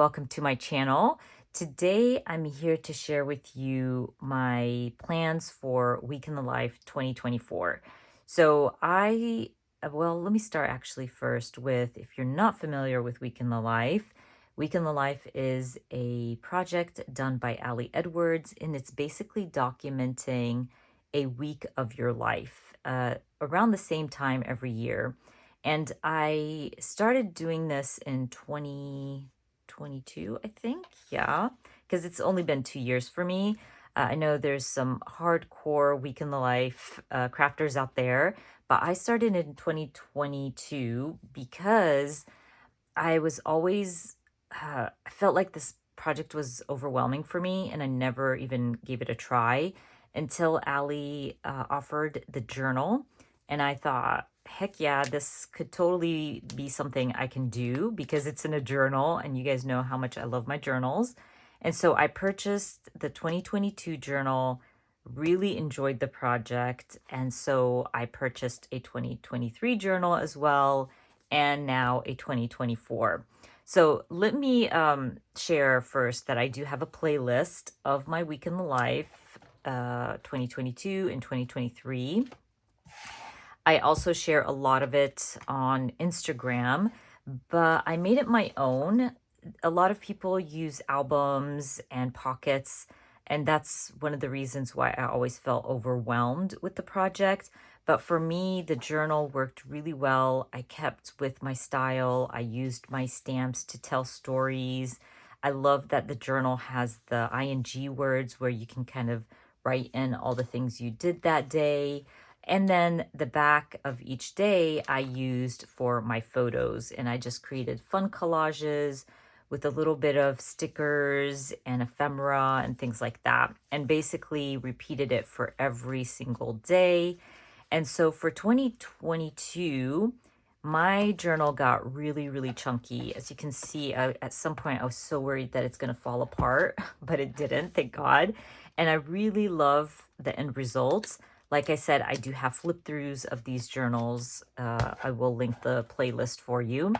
welcome to my channel. Today I'm here to share with you my plans for Week in the Life 2024. Let me start actually first with, if you're not familiar with Week in the Life is a project done by Ali Edwards, and it's basically documenting a week of your life around the same time every year. And I started doing this in 2022, I think. Yeah, because it's only been 2 years for me. I know there's some hardcore Week in the Life crafters out there, but I started in 2022 because I felt like this project was overwhelming for me, and I never even gave it a try until Ali offered the journal. And I thought, heck yeah, this could totally be something I can do because it's in a journal, and you guys know how much I love my journals. And so I purchased the 2022 journal, really enjoyed the project. And so I purchased a 2023 journal as well, and now a 2024. So let me share first that I do have a playlist of my Week in the Life 2022 and 2023. I also share a lot of it on Instagram, but I made it my own. A lot of people use albums and pockets, and that's one of the reasons why I always felt overwhelmed with the project. But for me, the journal worked really well. I kept with my style. I used my stamps to tell stories. I love that the journal has the ing words where you can kind of write in all the things you did that day. And then the back of each day I used for my photos, and I just created fun collages with a little bit of stickers and ephemera and things like that, and basically repeated it for every single day. And so for 2022, my journal got really, really chunky. As you can see, at some point I was so worried that it's going to fall apart, but it didn't, thank God. And I really love the end results. Like I said, I do have flip throughs of these journals. I will link the playlist for you.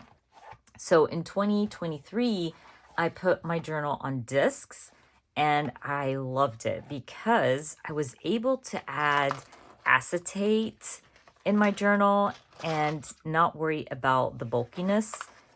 So in 2023, I put my journal on discs, and I loved it because I was able to add acetate in my journal and not worry about the bulkiness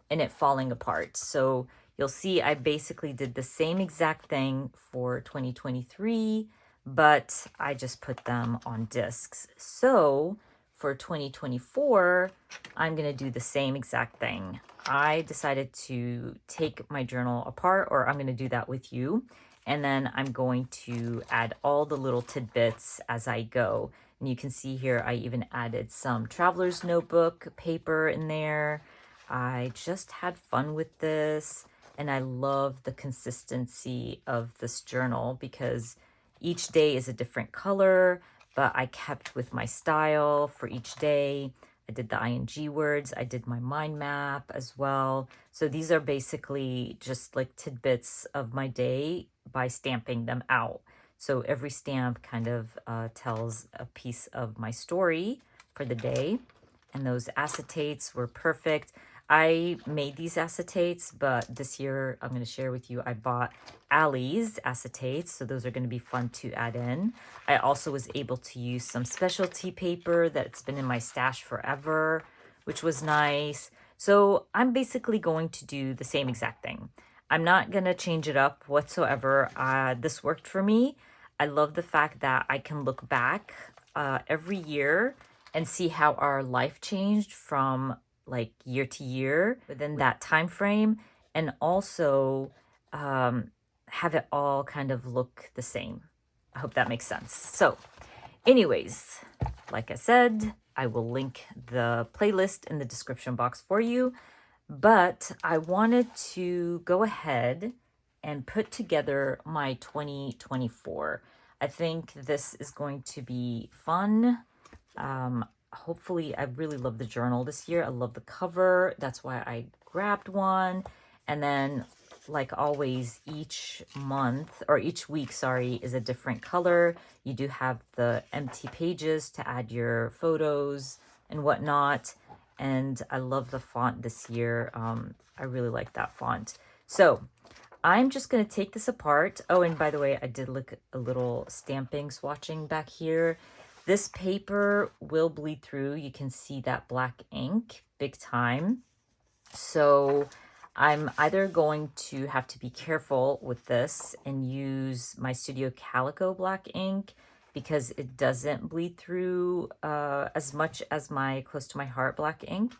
and it falling apart. So you'll see I basically did the same exact thing for 2023, but I just put them on discs. So for 2024, I'm going to do the same exact thing. I decided to take my journal apart, or I'm going to do that with you. And then I'm going to add all the little tidbits as I go. And you can see here, I even added some traveler's notebook paper in there. I just had fun with this, and I love the consistency of this journal because each day is a different color, but I kept with my style for each day. I did the ing words. I did my mind map as well. So these are basically just like tidbits of my day by stamping them out. So every stamp kind of tells a piece of my story for the day. And those acetates were perfect. I made these acetates, but this year I'm going to share with you, I bought Ali's acetates, so those are going to be fun to add in. I also was able to use some specialty paper that's been in my stash forever, which was nice. So I'm basically going to do the same exact thing. I'm not going to change it up whatsoever. This worked for me. I love the fact that I can look back every year and see how our life changed from like year to year within that time frame, and also have it all kind of look the same. I hope that makes sense. So anyways, like I said, I will link the playlist in the description box for you, but I wanted to go ahead and put together my 2024. I think this is going to be fun. Hopefully, I really love the journal this year. I love the cover. That's why I grabbed one. And then, like always, each month, or each week, sorry, is a different color. You do have the empty pages to add your photos and whatnot. And I love the font this year. I really like that font. So I'm just going to take this apart. Oh, and by the way, I did look a little stamping swatching back here. This paper will bleed through. You can see that black ink big time. So I'm either going to have to be careful with this and use my Studio Calico black ink because it doesn't bleed through as much as my Close to My Heart black ink,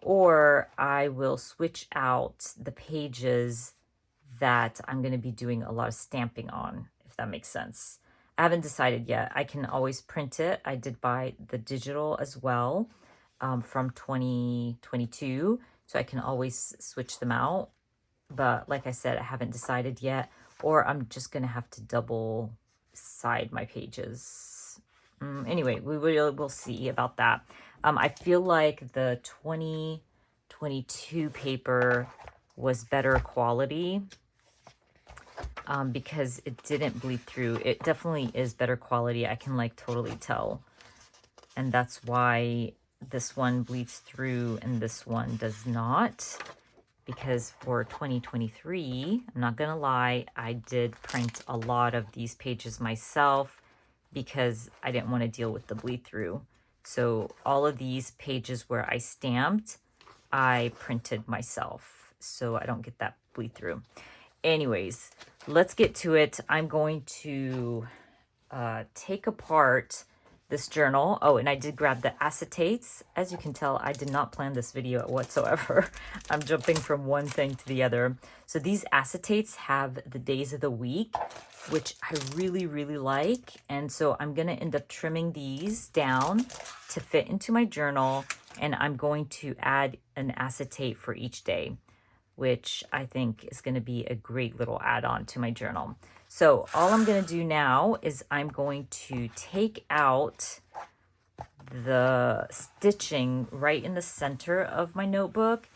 or I will switch out the pages that I'm going to be doing a lot of stamping on, if that makes sense. I haven't decided yet. I can always print it. I did buy the digital as well from 2022, so I can always switch them out. But like I said, I haven't decided yet, or I'm just going to have to double side my pages. Anyway, we'll see about that. I feel like the 2022 paper was better quality because it didn't bleed through. It definitely is better quality. I can like totally tell. And that's why this one bleeds through and this one does not. Because for 2023, I'm not gonna lie, I did print a lot of these pages myself because I didn't want to deal with the bleed through. So all of these pages where I stamped, I printed myself so I don't get that bleed through. Anyways, let's get to it. I'm going to take apart this journal. Oh, and I did grab the acetates. As you can tell, I did not plan this video whatsoever. I'm jumping from one thing to the other. So these acetates have the days of the week, which I really, really like. And so I'm going to end up trimming these down to fit into my journal. And I'm going to add an acetate for each day, which I think is going to be a great little add-on to my journal. So all I'm going to do now is I'm going to take out the stitching right in the center of my notebook.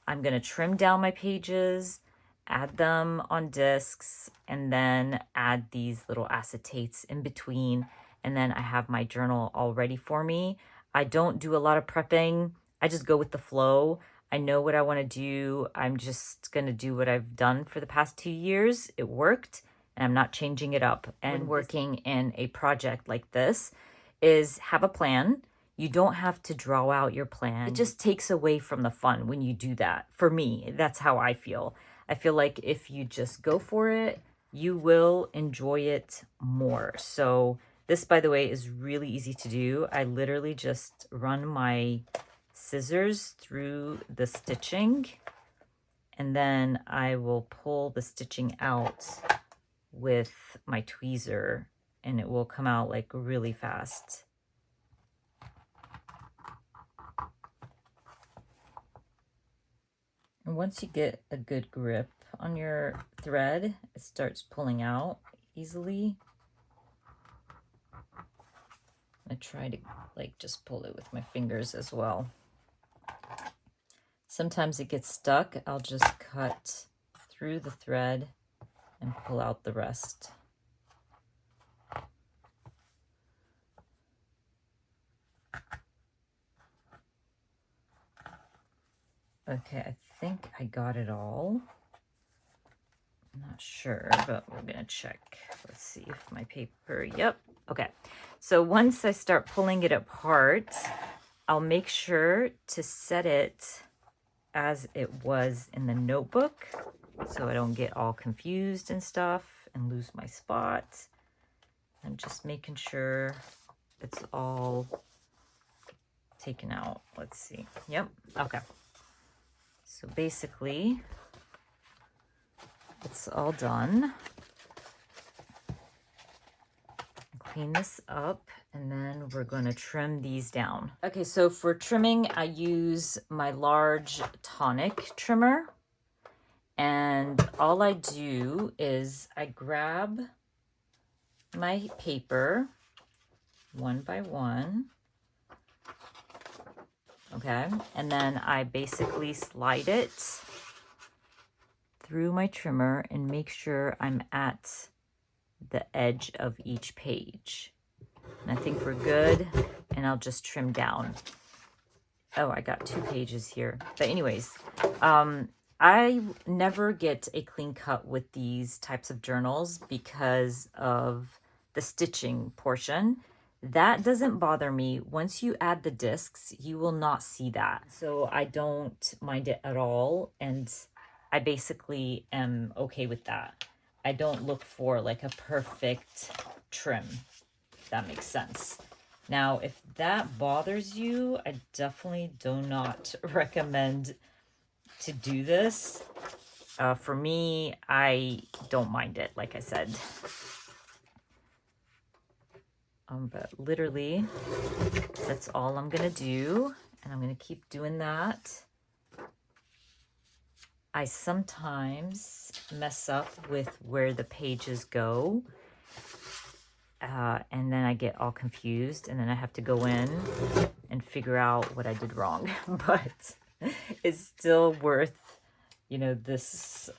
I'm going to trim down my pages, add them on discs, and then add these little acetates in between. And then I have my journal all ready for me. I don't do a lot of prepping. I just go with the flow. I know what I want to do. I'm just going to do what I've done for the past 2 years. It worked. And I'm not changing it up. And working in a project like this is have a plan. You don't have to draw out your plan. It just takes away from the fun when you do that. For me, that's how I feel. I feel like if you just go for it, you will enjoy it more. So this, by the way, is really easy to do. I literally just run my scissors through the stitching, and then I will pull the stitching out with my tweezer, and it will come out like really fast. And once you get a good grip on your thread, it starts pulling out easily. I try to like just pull it with my fingers as well. Sometimes it gets stuck. I'll just cut through the thread and pull out the rest. Okay, I think I got it all. I'm not sure, but we're gonna check. Let's see if my paper, yep, okay. So once I start pulling it apart, I'll make sure to set it as it was in the notebook, so I don't get all confused and stuff and lose my spot. I'm just making sure it's all taken out. Let's see. Yep. Okay. So basically, it's all done. Clean this up, and then we're going to trim these down. Okay, so for trimming, I use my large tonic trimmer. And all I do is I grab my paper one by one, okay? And then I basically slide it through my trimmer and make sure I'm at the edge of each page. And I think we're good, and I'll just trim down. Oh, I got 2 pages here. But anyways, I never get a clean cut with these types of journals because of the stitching portion. That doesn't bother me. Once you add the discs, you will not see that. So I don't mind it at all. And I basically am okay with that. I don't look for like a perfect trim, if that makes sense. Now, if that bothers you, I definitely do not recommend to do this. For me, I don't mind it, like I said. But literally, that's all I'm gonna do, and I'm gonna keep doing that. I sometimes mess up with where the pages go, and then I get all confused, and then I have to go in and figure out what I did wrong. But it's still worth, you know, this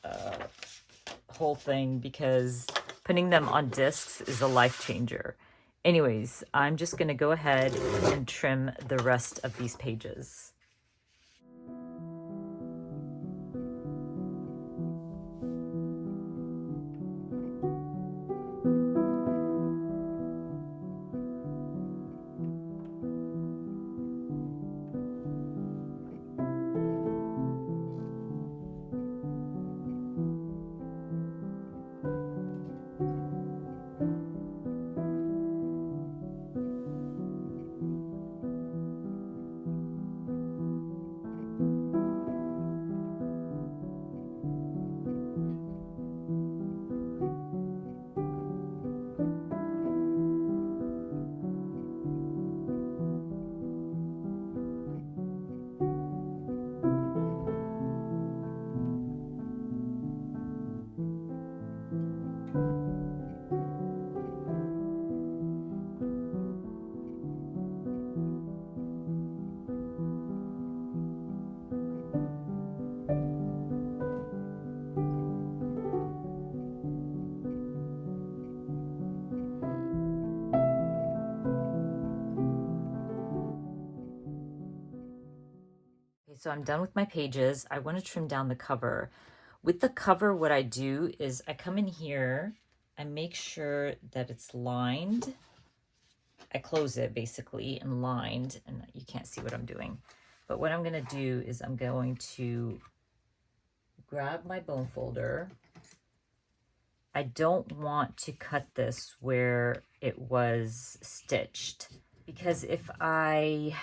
whole thing, because putting them on discs is a life changer. Anyways, I'm just gonna go ahead and trim the rest of these pages. Okay, so I'm done with my pages. I want to trim down the cover. With the cover, what I do is I come in here, I make sure that it's lined. I close it basically and lined, and you can't see what I'm doing. But what I'm going to do is I'm going to grab my bone folder. I don't want to cut this where it was stitched, because if I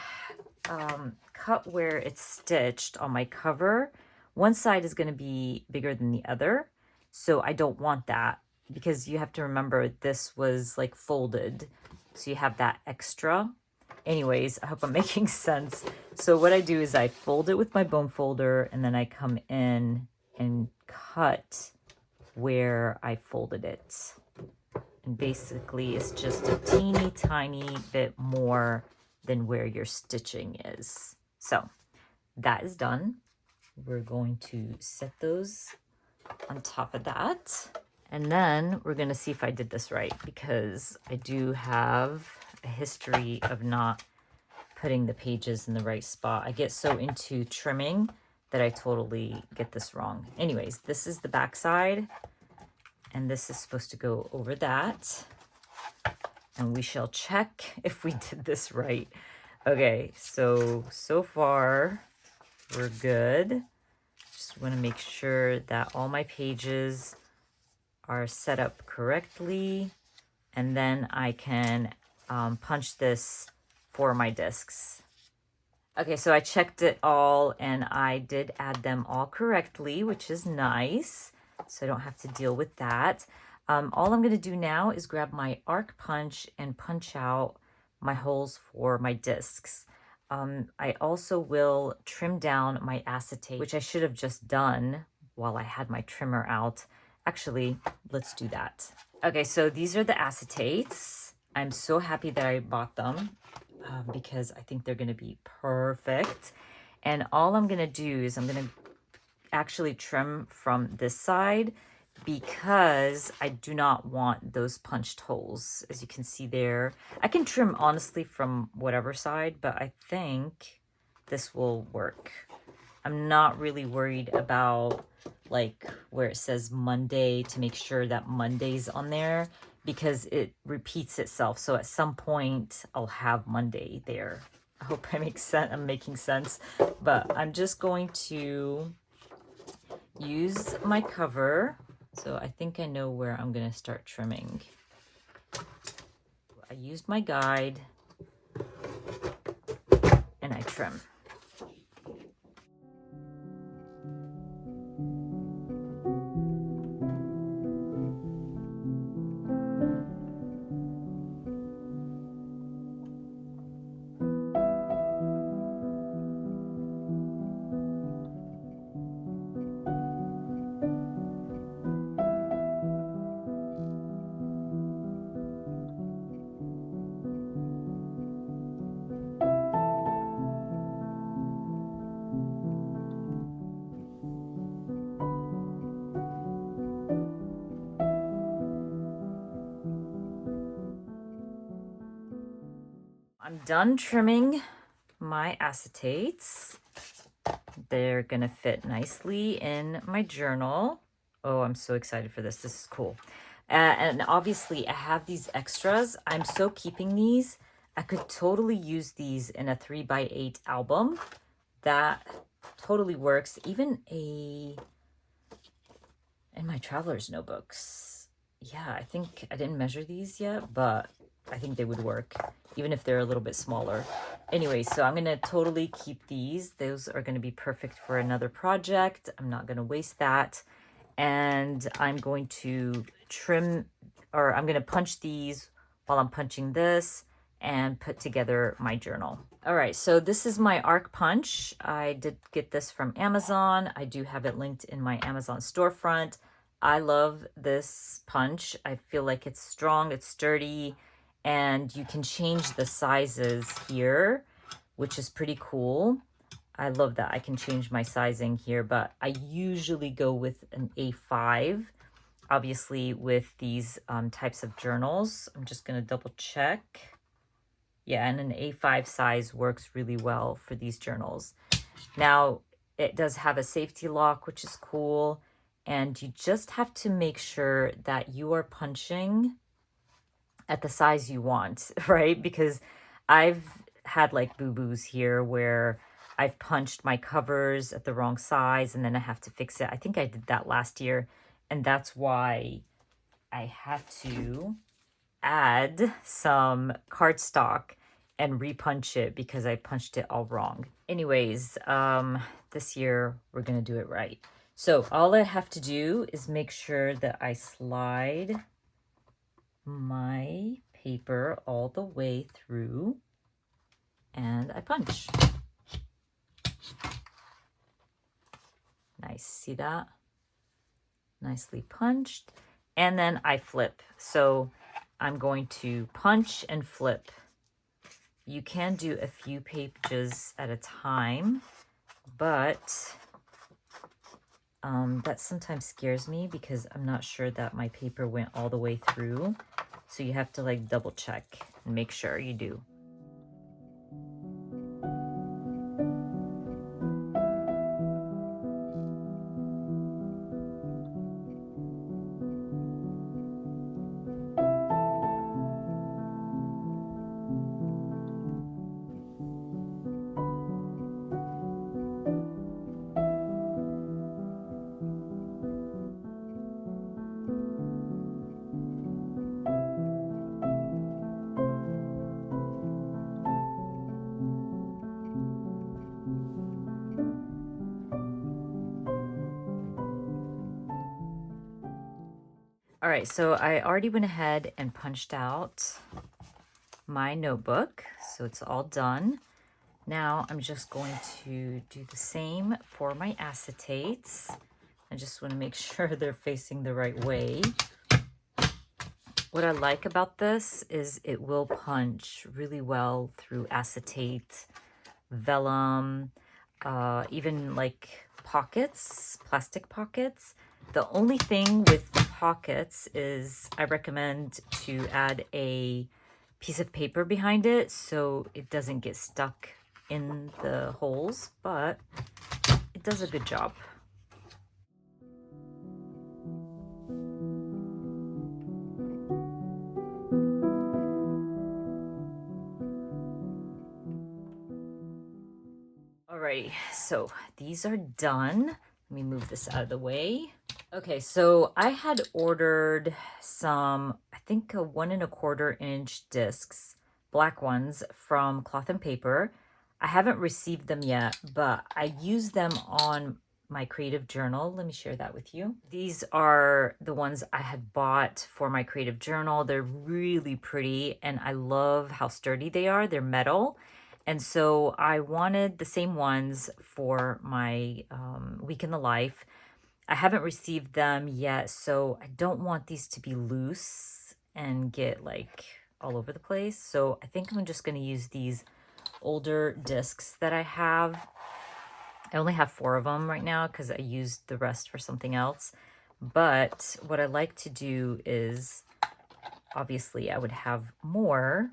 cut where it's stitched on my cover, one side is going to be bigger than the other. So I don't want that, because you have to remember this was like folded. So you have that extra. Anyways, I hope I'm making sense. So what I do is I fold it with my bone folder, and then I come in and cut where I folded it. And basically it's just a teeny tiny bit more than where your stitching is. So that is done. We're going to set those on top of that. And then we're going to see if I did this right, because I do have a history of not putting the pages in the right spot. I get so into trimming that I totally get this wrong. Anyways, this is the back side, and this is supposed to go over that. And we shall check if we did this right. Okay, so far we're good. Just want to make sure that all my pages are set up correctly, and then I can punch this for my discs. Okay, so I checked it all, and I did add them all correctly, which is nice. So I don't have to deal with that. All I'm going to do now is grab my arc punch and punch out my holes for my discs. I also will trim down my acetate, which I should have just done while I had my trimmer out. Actually, let's do that. Okay, so these are the acetates. I'm so happy that I bought them because I think they're going to be perfect. And all I'm going to do is I'm going to actually trim from this side, because I do not want those punched holes, as you can see there. I can trim honestly from whatever side, but I think this will work. I'm not really worried about like where it says Monday to make sure that Monday's on there because it repeats itself. So at some point I'll have Monday there. I hope I make sense. I'm making sense, but I'm just going to use my cover. So I think I know where I'm going to start trimming. I used my guide and I trim. I'm done trimming my acetates. They're gonna fit nicely in my journal. Oh, I'm so excited for this. This is cool. And obviously I have these extras. I'm so keeping these. I could totally use these in a 3x8 album. That totally works. Even in my traveler's notebooks. Yeah, I think I didn't measure these yet, but I think they would work, even if they're a little bit smaller. Anyway, so I'm gonna totally keep these. Those are gonna be perfect for another project. I'm not gonna waste that. And I'm going to trim, or I'm gonna punch these while I'm punching this and put together my journal. All right, so this is my arc punch. I did get this from Amazon. I do have it linked in my Amazon storefront. I love this punch. I feel like it's strong, it's sturdy, and you can change the sizes here, which is pretty cool. I love that I can change my sizing here, but I usually go with an A5, obviously with these types of journals. I'm just gonna double check. Yeah, and an A5 size works really well for these journals. Now, it does have a safety lock, which is cool. And you just have to make sure that you are punching at the size you want, right? Because I've had like boo-boos here where I've punched my covers at the wrong size and then I have to fix it. I think I did that last year, and that's why I had to add some cardstock and repunch it because I punched it all wrong. Anyways, this year we're gonna do it right. So all I have to do is make sure that I slide my paper all the way through and I punch. Nice, see that? Nicely punched. And then I flip. So I'm going to punch and flip. You can do a few pages at a time, but that sometimes scares me because I'm not sure that my paper went all the way through. So you have to like double check and make sure you do. All right, so I already went ahead and punched out my notebook, so it's all done. Now I'm just going to do the same for my acetates. I just want to make sure they're facing the right way. What I like about this is it will punch really well through acetate, vellum, even like pockets, plastic pockets. The only thing with the pockets is I recommend to add a piece of paper behind it so it doesn't get stuck in the holes, but it does a good job. Alrighty, so these are done. Let me move this out of the way. Okay, so I had ordered some, I think, 1¼ inch discs, black ones from Cloth and Paper. I haven't received them yet, but I use them on my creative journal. Let me share that with you. These are the ones I had bought for my creative journal. They're really pretty, and I love how sturdy they are. They're metal. And so I wanted the same ones for my week in the life. I haven't received them yet, so I don't want these to be loose and get like all over the place. So I think I'm just going to use these older discs that I have. I only have 4 of them right now because I used the rest for something else. But what I like to do is, obviously I would have more,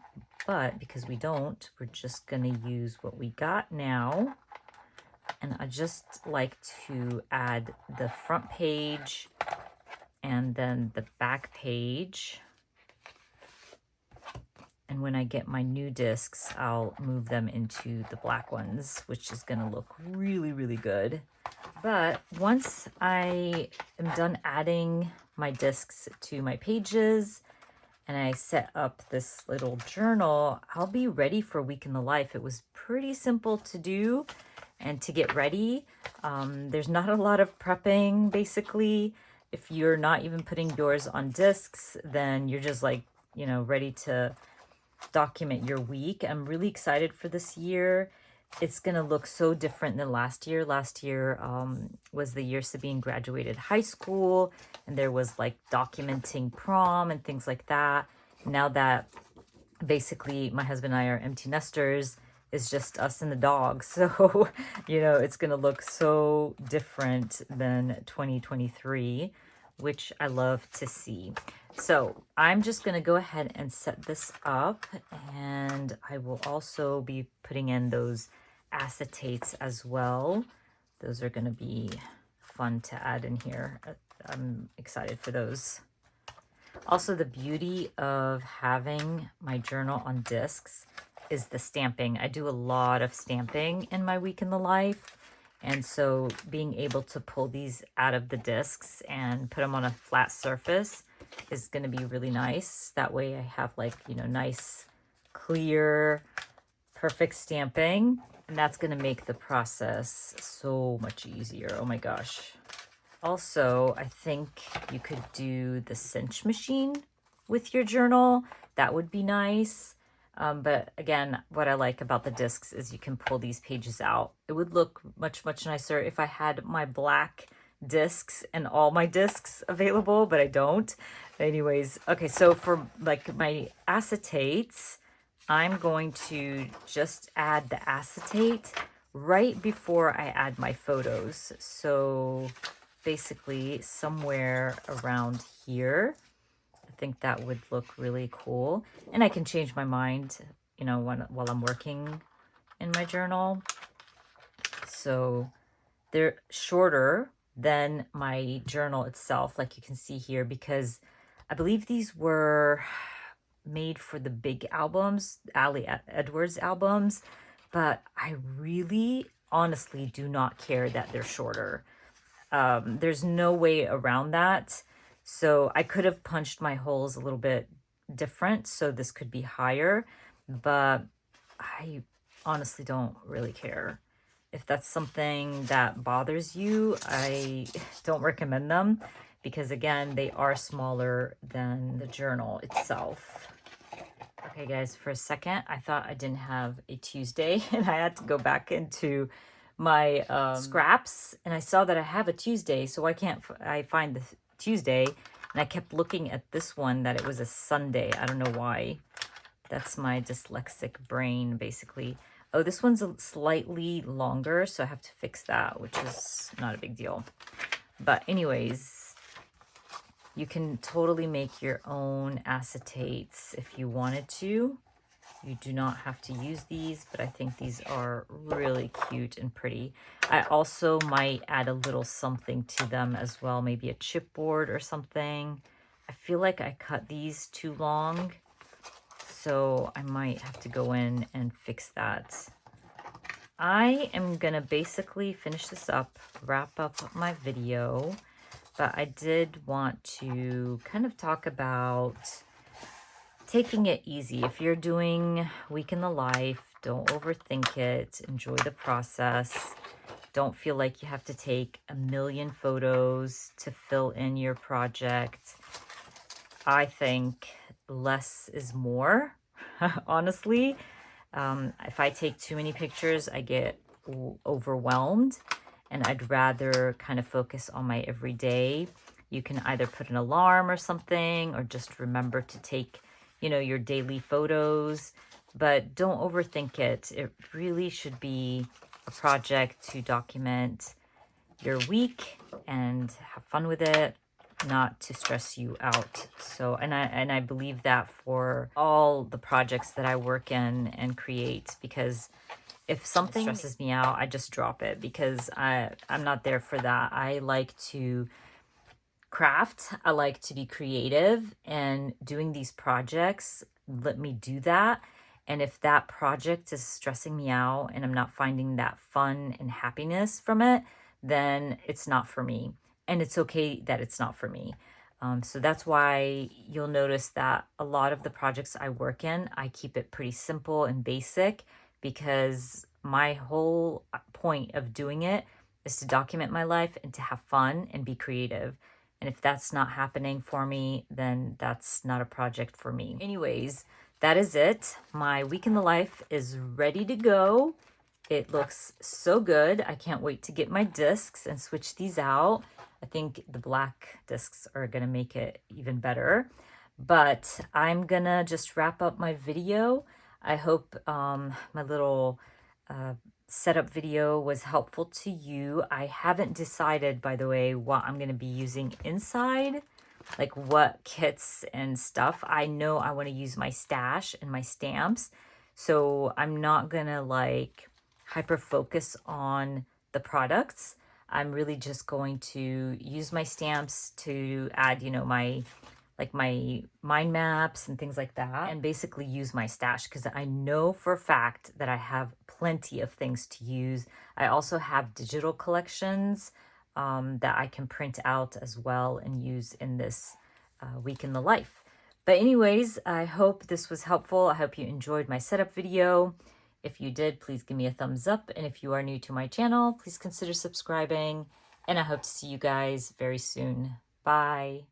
but because we don't, we're just going to use what we got now. And I just like to add the front page and then the back page. And when I get my new discs, I'll move them into the black ones, which is going to look really, really good. But once I am done adding my discs to my pages and I set up this little journal, I'll be ready for a week in the life. It was pretty simple to do and to get ready. There's not a lot of prepping, basically. If you're not even putting yours on discs, then you're just like, you know, ready to document your week. I'm really excited for this year. It's gonna look so different than last year. Last year was the year Sabine graduated high school, and there was like documenting prom and things like that. Now that basically my husband and I are empty nesters, it's just us and the dog. So, you know, it's gonna look so different than 2023, which I love to see. So I'm just going to go ahead and set this up, and I will also be putting in those acetates as well. Those are going to be fun to add in here. I'm excited for those. Also, the beauty of having my journal on discs is the stamping. I do a lot of stamping in my week in the life. And so being able to pull these out of the discs and put them on a flat surface is going to be really nice. That way I have like, you know, nice, clear, perfect stamping. And that's going to make the process so much easier. Oh my gosh. Also, I think you could do the cinch machine with your journal. That would be nice. But again, what I like about the discs is you can pull these pages out. It would look much, much nicer if I had my black discs and all my discs available, but I don't. Anyways, okay, so for like my acetates, I'm going to just add the acetate right before I add my photos. So basically somewhere around here. I think that would look really cool. And I can change my mind, you know, while I'm working in my journal. So they're shorter than my journal itself, like you can see here, because I believe these were made for the big albums, Ali Edwards albums, but I really honestly do not care that they're shorter. There's no way around that. So I could have punched my holes a little bit different, so this could be higher, but I honestly don't really care. If that's something that bothers you, I don't recommend them because again, they are smaller than the journal itself. Okay guys, for a second, I thought I didn't have a Tuesday and I had to go back into my scraps and I saw that I have a Tuesday, so why can't I find the Tuesday? And I kept looking at this one that it was a Sunday. I don't know why. That's my dyslexic brain, basically. Oh, this one's slightly longer, so I have to fix that, which is not a big deal. But anyways, you can totally make your own acetates if you wanted to. You do not have to use these, but I think these are really cute and pretty. I also might add a little something to them as well, maybe a chipboard or something. I feel like I cut these too long, so I might have to go in and fix that. I am gonna basically finish this up, wrap up my video, but I did want to kind of talk about taking it easy. If you're doing week in the life, don't overthink it, enjoy the process. Don't feel like you have to take a million photos to fill in your project. I think less is more, honestly. If I take too many pictures, I get overwhelmed, and I'd rather kind of focus on my everyday. You can either put an alarm or something, or just remember to take, your daily photos, but don't overthink it. It really should be a project to document your week and have fun with it, not to stress you out. So, and I believe that for all the projects that I work in and create, because if something stresses me out, I just drop it, because I'm not there for that. I like to craft. I like to be creative, and doing these projects let me do that. And if that project is stressing me out and I'm not finding that fun and happiness from it, then it's not for me. And it's okay that it's not for me. So that's why you'll notice that a lot of the projects I work in, I keep it pretty simple and basic, because my whole point of doing it is to document my life and to have fun and be creative. And if that's not happening for me, then that's not a project for me. Anyways, that is it. My week in the life is ready to go. It looks so good. I can't wait to get my discs and switch these out. I think the black discs are gonna make it even better. But I'm gonna just wrap up my video. I hope my little setup video was helpful to you. I haven't decided, by the way, what I'm going to be using inside, like what kits and stuff. I know I want to use my stash and my stamps, so I'm not going to like hyper focus on the products. I'm really just going to use my stamps to add, my mind maps and things like that, and basically use my stash, because I know for a fact that I have plenty of things to use. I also have digital collections that I can print out as well and use in this week in the life. But anyways, I hope this was helpful. I hope you enjoyed my setup video. If you did, please give me a thumbs up. And if you are new to my channel, please consider subscribing. And I hope to see you guys very soon. Bye.